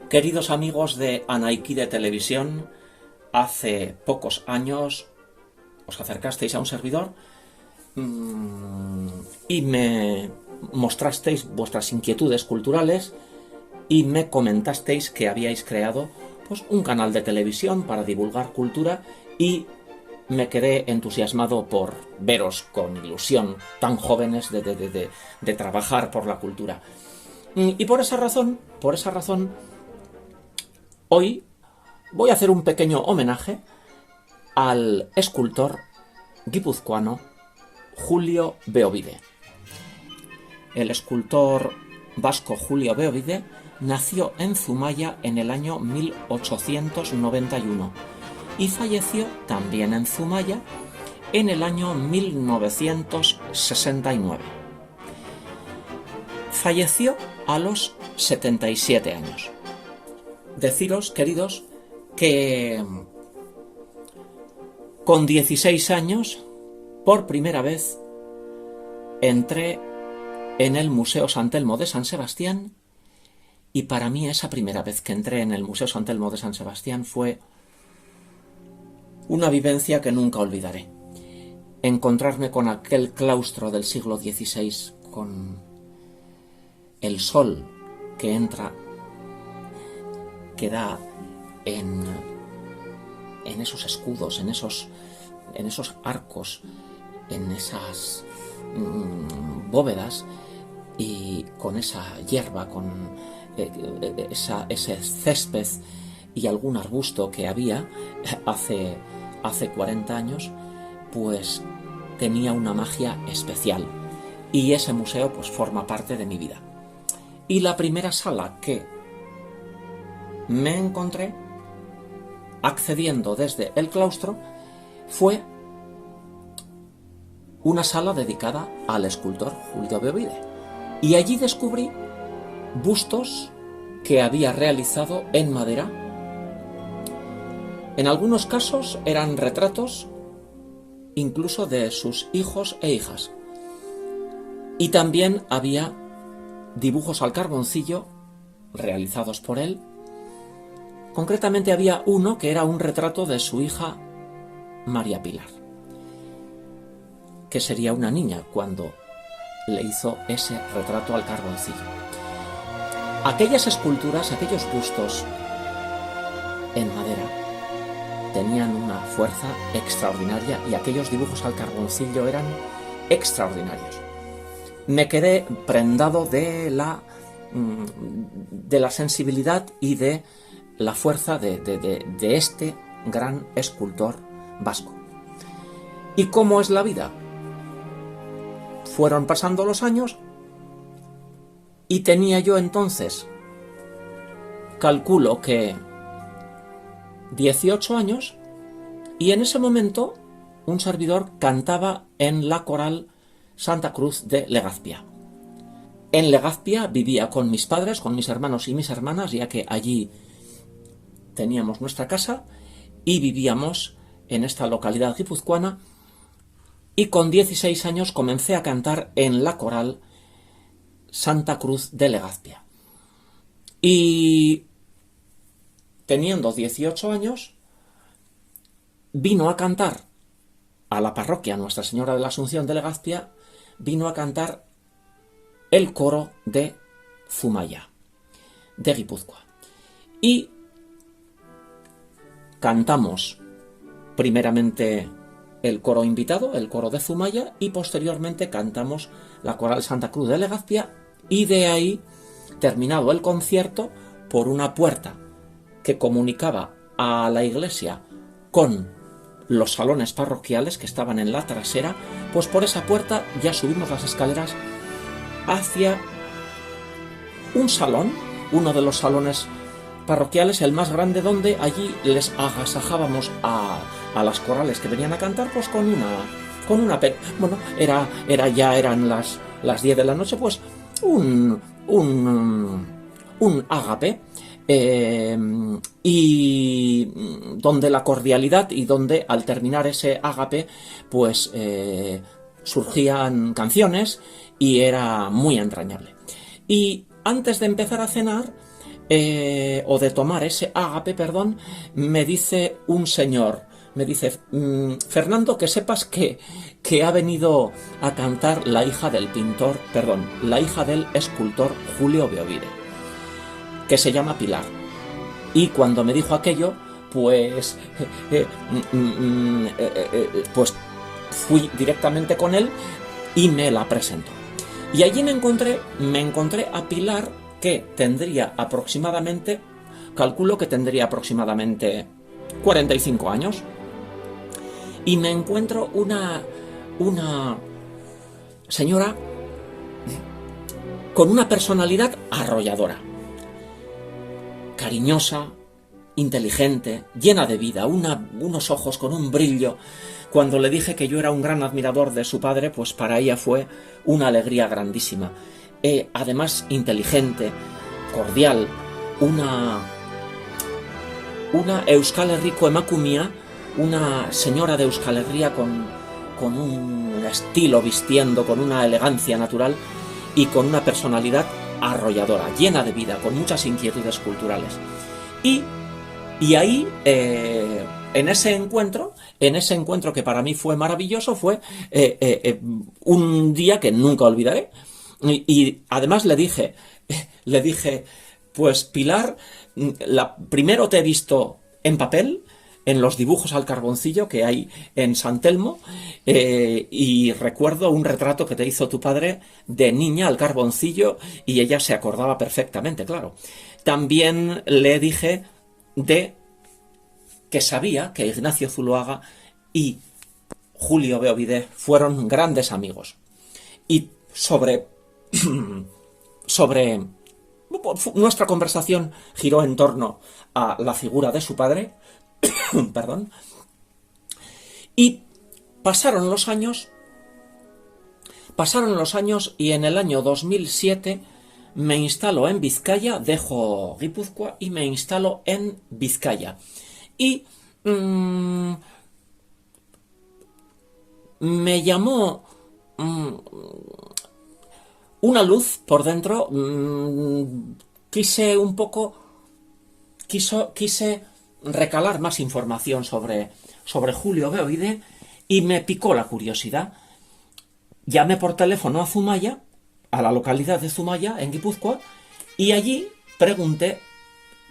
Queridos amigos de Anaikide Televisión, hace pocos años os acercasteis a un servidor y me mostrasteis vuestras inquietudes culturales y me comentasteis que habíais creado un canal de televisión para divulgar cultura, y me quedé entusiasmado por veros con ilusión tan jóvenes de trabajar por la cultura. Y por esa razón, hoy voy a hacer un pequeño homenaje al escultor guipuzcoano Julio Beobide. El escultor vasco Julio Beobide nació en Zumaya en el año 1891 y falleció también en Zumaya en el año 1969. Falleció a los 77 años. Deciros, queridos, que con 16 años, por primera vez, entré en el Museo Sant Elmo de San Sebastián, y para mí esa primera vez que entré en el Museo Sant Elmo de San Sebastián fue una vivencia que nunca olvidaré. Encontrarme con aquel claustro del siglo XVI, con el sol que entra, que da en esos escudos, en esos arcos, en esas bóvedas, y con esa hierba, con ese césped y algún arbusto que había hace 40 años, pues tenía una magia especial, y ese museo forma parte de mi vida. Y la primera sala que me encontré accediendo desde el claustro fue una sala dedicada al escultor Julio Beobide, y allí descubrí bustos que había realizado en madera. En algunos casos eran retratos incluso de sus hijos e hijas, y también había dibujos al carboncillo realizados por él. Concretamente había uno que era un retrato de su hija María Pilar, que sería una niña cuando le hizo ese retrato al carboncillo. Aquellas esculturas, aquellos bustos en madera, tenían una fuerza extraordinaria, y aquellos dibujos al carboncillo eran extraordinarios. Me quedé prendado de la sensibilidad y de la fuerza de este gran escultor vasco. ¿Y cómo es la vida? Fueron pasando los años y tenía yo entonces, calculo que 18 años, y en ese momento un servidor cantaba en la coral Santa Cruz de Legazpia. En Legazpia vivía con mis padres, con mis hermanos y mis hermanas, ya que allí teníamos nuestra casa y vivíamos en esta localidad guipuzcoana, y con 16 años comencé a cantar en la coral Santa Cruz de Legazpia. Y teniendo 18 años, vino a cantar a la parroquia Nuestra Señora de la Asunción de Legazpia, vino a cantar el coro de Zumaya, de Guipúzcoa. Y cantamos primeramente el coro invitado, el coro de Zumaya, y posteriormente cantamos la coral Santa Cruz de Legazpia, y de ahí, terminado el concierto, por una puerta que comunicaba a la iglesia con los salones parroquiales que estaban en la trasera, pues por esa puerta ya subimos las escaleras hacia un salón, uno de los salones parroquiales, el más grande, donde allí les agasajábamos a las corales que venían a cantar, pues con una bueno, eran las 10 de la noche, pues un ágape, y donde la cordialidad, y donde al terminar ese ágape, pues surgían canciones y era muy entrañable. Y antes de empezar a cenar, o de tomar ese ágape, perdón, me dice un señor, me dice, Fernando, que sepas que ha venido a cantar la hija del pintor, perdón, la hija del escultor Julio Beovide, que se llama Pilar. Y cuando me dijo aquello, pues fui directamente con él y me la presentó. Y allí me encontré a Pilar, que tendría aproximadamente, calculo que tendría aproximadamente 45 años. Y me encuentro una señora con una personalidad arrolladora, cariñosa, inteligente, llena de vida, unos ojos con un brillo. Cuando le dije que yo era un gran admirador de su padre, pues para ella fue una alegría grandísima. Además, inteligente, cordial, una Euskal Herriko emakumea, una señora de Euskal Herria con un estilo vistiendo, con una elegancia natural y con una personalidad arrolladora, llena de vida, con muchas inquietudes culturales. Y ahí, en ese encuentro que para mí fue maravilloso, fue un día que nunca olvidaré. Y además le dije, pues Pilar, primero te he visto en papel, en los dibujos al carboncillo que hay en San Telmo, y recuerdo un retrato que te hizo tu padre de niña al carboncillo, y ella se acordaba perfectamente, claro. También le dije que sabía que Ignacio Zuloaga y Julio Beovide fueron grandes amigos. Y sobre nuestra conversación giró en torno a la figura de su padre, perdón, y pasaron los años y en el año 2007 me instalo en Vizcaya, dejo Guipúzcoa y me instalo en Vizcaya. Y me llamó una luz por dentro. Quise recalar más información sobre Julio Beovide y me picó la curiosidad. Llamé por teléfono a Zumaya, a la localidad de Zumaya, en Guipúzcoa, y allí pregunté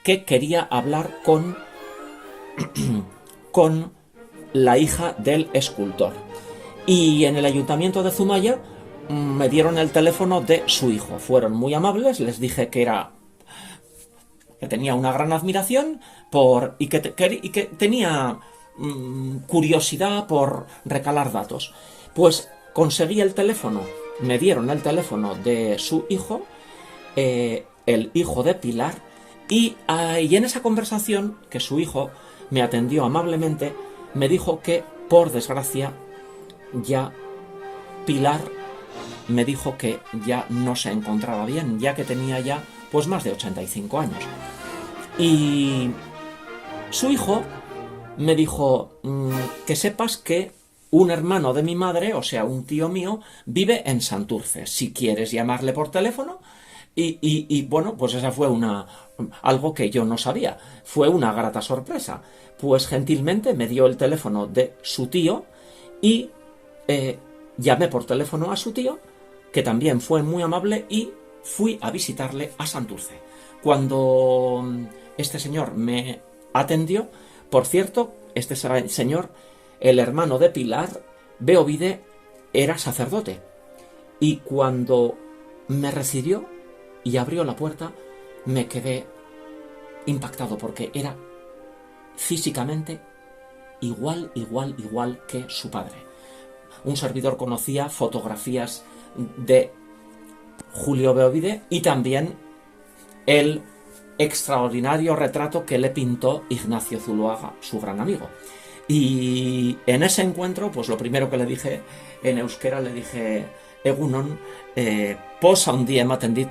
que quería hablar con la hija del escultor. Y en el ayuntamiento de Zumaya me dieron el teléfono de su hijo. Fueron muy amables, les dije que tenía una gran admiración y que tenía curiosidad por recalar datos. Pues conseguí el teléfono, me dieron el teléfono de su hijo, el hijo de Pilar, y en esa conversación, que su hijo me atendió amablemente, me dijo que, por desgracia, ya Pilar me dijo que ya no se encontraba bien, ya que tenía ya pues más de 85 años. Y su hijo me dijo, que sepas que un hermano de mi madre, o sea, un tío mío, vive en Santurce, si quieres llamarle por teléfono. Y bueno, pues esa fue algo que yo no sabía, fue una grata sorpresa. Pues gentilmente me dio el teléfono de su tío y llamé por teléfono a su tío, que también fue muy amable, y fui a visitarle a Santurce. Cuando este señor me atendió, por cierto, este señor, el hermano de Pilar Beovide, era sacerdote, y cuando me recibió y abrió la puerta, me quedé impactado, porque era físicamente igual que su padre. Un servidor conocía fotografías de Julio Beovide y también el extraordinario retrato que le pintó Ignacio Zuloaga, su gran amigo. Y en ese encuentro, pues lo primero que le dije en euskera, le dije: Egunon, posa un día ematen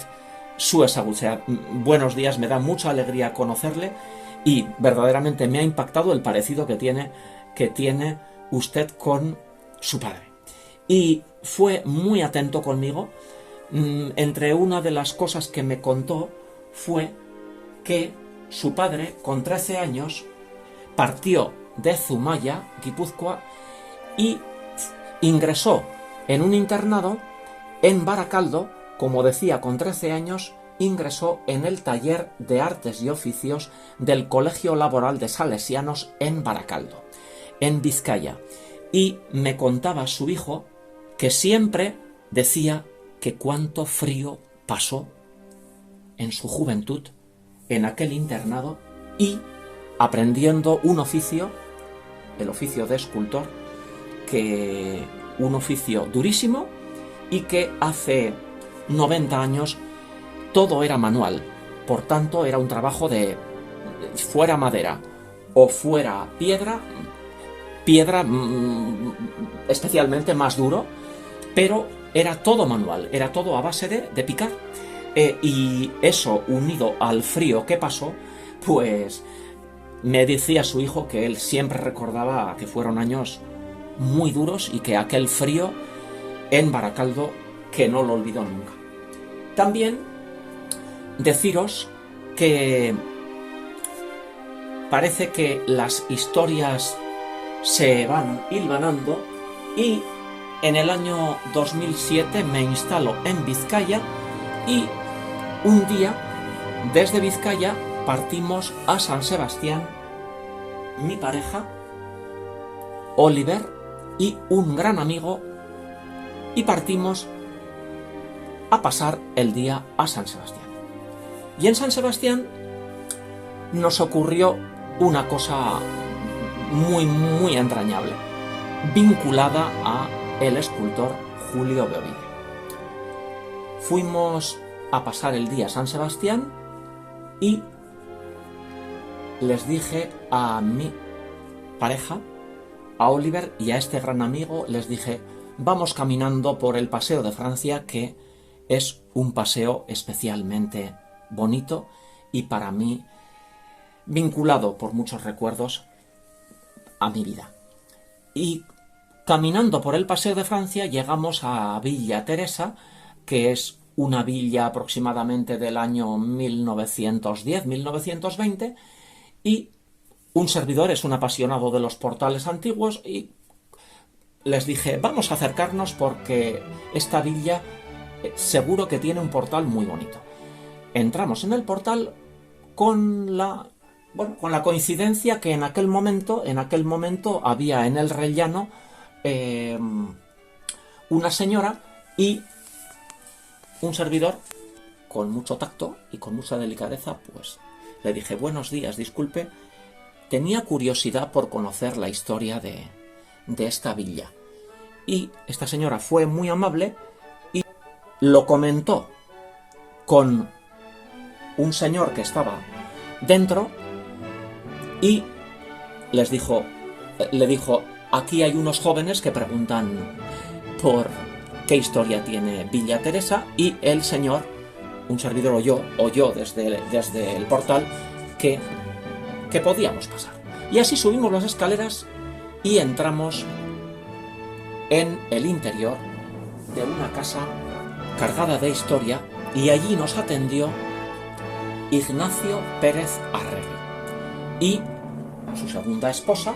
su ezagutzea. Buenos días, me da mucha alegría conocerle, y verdaderamente me ha impactado el parecido que tiene usted con su padre. Y fue muy atento conmigo. Entre una de las cosas que me contó fue que su padre, con 13 años, partió de Zumaya, Guipúzcoa, y ingresó en un internado en Baracaldo. Como decía, con 13 años, ingresó en el taller de artes y oficios del Colegio Laboral de Salesianos en Baracaldo, en Vizcaya. Y me contaba su hijo que siempre decía que cuánto frío pasó en su juventud en aquel internado y aprendiendo un oficio, el oficio de escultor, que un oficio durísimo y que hace 90 años todo era manual. Por tanto, era un trabajo de fuera madera o fuera piedra especialmente más duro, pero era todo manual, era todo a base de picar. Y eso, unido al frío que pasó, pues me decía su hijo que él siempre recordaba que fueron años muy duros y que aquel frío en Baracaldo que no lo olvidó nunca. También deciros que parece que las historias se van hilvanando y en el año 2007 me instalo en Vizcaya y un día desde Vizcaya partimos a San Sebastián, mi pareja, Oliver y un gran amigo, y partimos a pasar el día a San Sebastián. Y en San Sebastián nos ocurrió una cosa muy entrañable, vinculada a el escultor Julio Beovide. Fuimos a pasar el día a San Sebastián y les dije a mi pareja, a Oliver y a este gran amigo, les dije, vamos caminando por el Paseo de Francia, que es un paseo especialmente bonito y para mí vinculado por muchos recuerdos a mi vida. Y caminando por el Paseo de Francia llegamos a Villa Teresa, que es una villa aproximadamente del año 1910-1920, y un servidor es un apasionado de los portales antiguos y les dije, vamos a acercarnos porque esta villa seguro que tiene un portal muy bonito. Entramos en el portal con la coincidencia que en aquel momento había en el rellano una señora y un servidor, con mucho tacto y con mucha delicadeza, pues le dije, buenos días, disculpe, tenía curiosidad por conocer la historia de esta villa. Y esta señora fue muy amable y lo comentó con un señor que estaba dentro y le dijo, aquí hay unos jóvenes que preguntan por qué historia tiene Villa Teresa, y el señor, un servidor oyó desde el portal que podíamos pasar. Y así subimos las escaleras y entramos en el interior de una casa cargada de historia, y allí nos atendió Ignacio Pérez Arregui y su segunda esposa,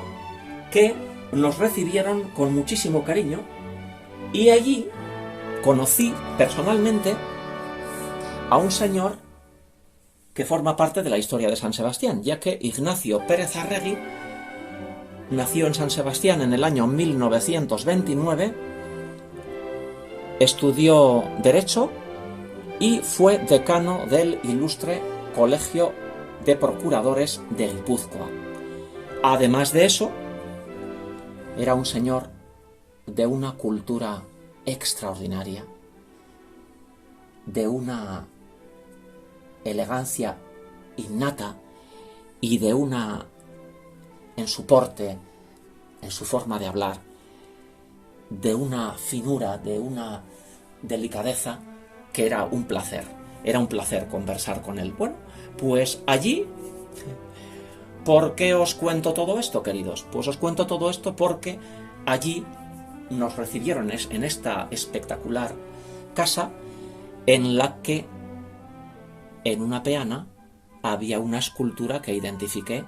que nos recibieron con muchísimo cariño, y allí conocí personalmente a un señor que forma parte de la historia de San Sebastián, ya que Ignacio Pérez Arregui nació en San Sebastián en el año 1929, estudió Derecho y fue decano del ilustre Colegio de Procuradores de Guipúzcoa. Además de eso, era un señor de una cultura extraordinaria, de una elegancia innata y de una, en su porte, en su forma de hablar, de una finura, de una delicadeza que era un placer conversar con él. Bueno, pues allí, ¿por qué os cuento todo esto, queridos? Pues os cuento todo esto porque allí nos recibieron en esta espectacular casa en la que en una peana había una escultura que identifiqué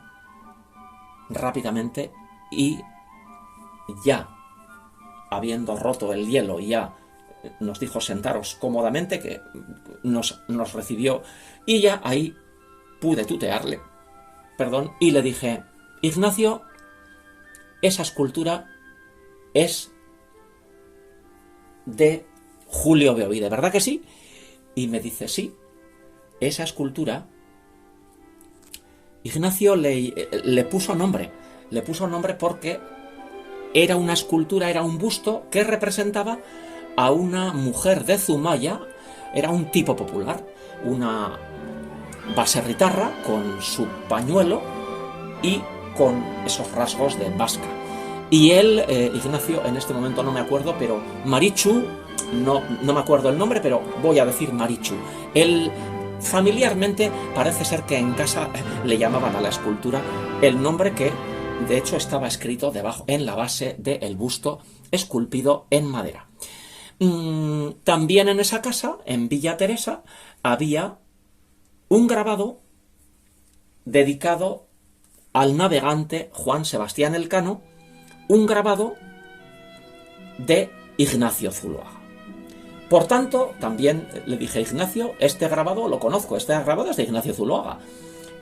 rápidamente y ya habiendo roto el hielo y ya nos dijo sentaros cómodamente, que nos recibió y ya ahí pude tutearle, y le dije: Ignacio, esa escultura es de Julio Beovide, ¿verdad que sí? Y me dice: sí, esa escultura Ignacio le puso nombre porque era una escultura, era un busto que representaba a una mujer de Zumaya, era un tipo popular, una baserritarra con su pañuelo y con esos rasgos de vasca. Y él, Ignacio, en este momento no me acuerdo, pero Marichu, no me acuerdo el nombre, pero voy a decir Marichu. Él, familiarmente, parece ser que en casa le llamaban a la escultura el nombre que, de hecho, estaba escrito debajo, en la base del busto, esculpido en madera. También en esa casa, en Villa Teresa, había un grabado dedicado al navegante Juan Sebastián Elcano, un grabado de Ignacio Zuloaga. Por tanto, también le dije: Ignacio, este grabado lo conozco, este grabado es de Ignacio Zuloaga.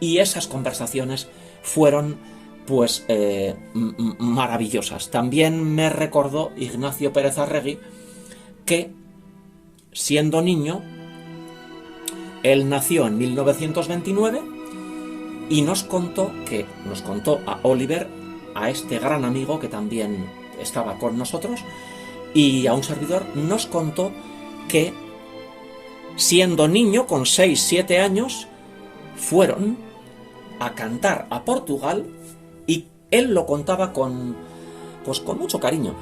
Y esas conversaciones fueron, pues, maravillosas. También me recordó Ignacio Pérez Arregui que, siendo niño, él nació en 1929 y nos contó a Oliver, a este gran amigo que también estaba con nosotros, y a un servidor, nos contó que, siendo niño, con 6-7 años, fueron a cantar a Portugal, y él lo contaba con mucho cariño.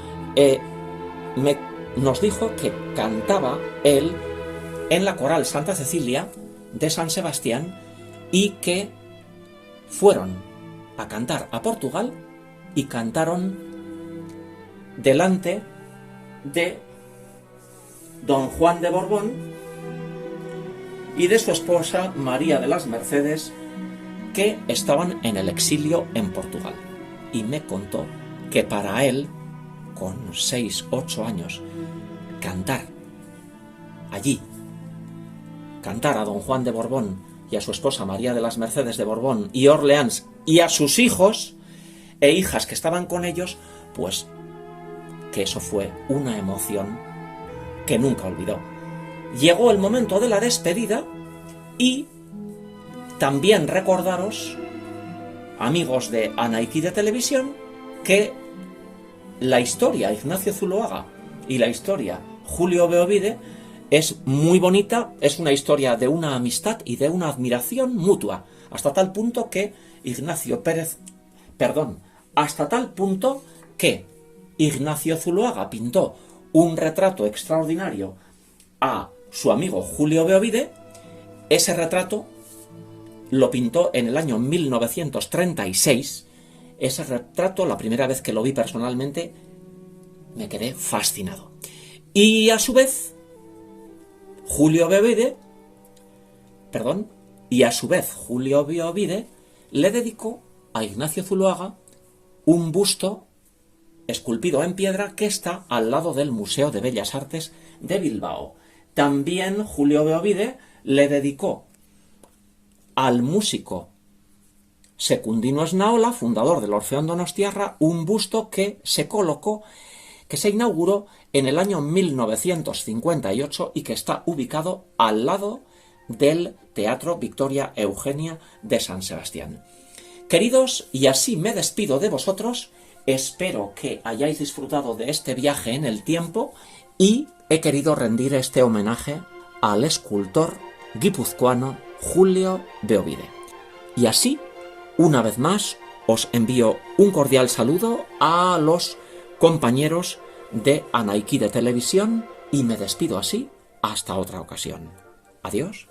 Nos dijo que cantaba él en la coral Santa Cecilia de San Sebastián y que fueron a cantar a Portugal y cantaron delante de don Juan de Borbón y de su esposa María de las Mercedes, que estaban en el exilio en Portugal. Y me contó que para él, con 6-8 años, cantar allí, cantar a don Juan de Borbón y a su esposa María de las Mercedes de Borbón y Orleans y a sus hijos e hijas que estaban con ellos, pues que eso fue una emoción que nunca olvidó. Llegó el momento de la despedida y también recordaros, amigos de Anaiki de Televisión, que la historia Ignacio Zuloaga y la historia Julio Beovide es muy bonita, es una historia de una amistad y de una admiración mutua, hasta tal punto que Ignacio Zuloaga pintó un retrato extraordinario a su amigo Julio Beovide. Ese retrato lo pintó en el año 1936. Ese retrato, la primera vez que lo vi personalmente, me quedé fascinado. Y a su vez, Julio Beovide le dedicó a Ignacio Zuloaga un busto esculpido en piedra que está al lado del Museo de Bellas Artes de Bilbao. También Julio Beovide le dedicó al músico Secundino Esnaola, fundador del Orfeón Donostiarra, un busto que se inauguró en el año 1958 y que está ubicado al lado del Teatro Victoria Eugenia de San Sebastián. Queridos, y así me despido de vosotros. Espero que hayáis disfrutado de este viaje en el tiempo y he querido rendir este homenaje al escultor guipuzcoano Julio Beovide. Y así, una vez más, os envío un cordial saludo a los compañeros de Anaiki de Televisión y me despido así hasta otra ocasión. Adiós.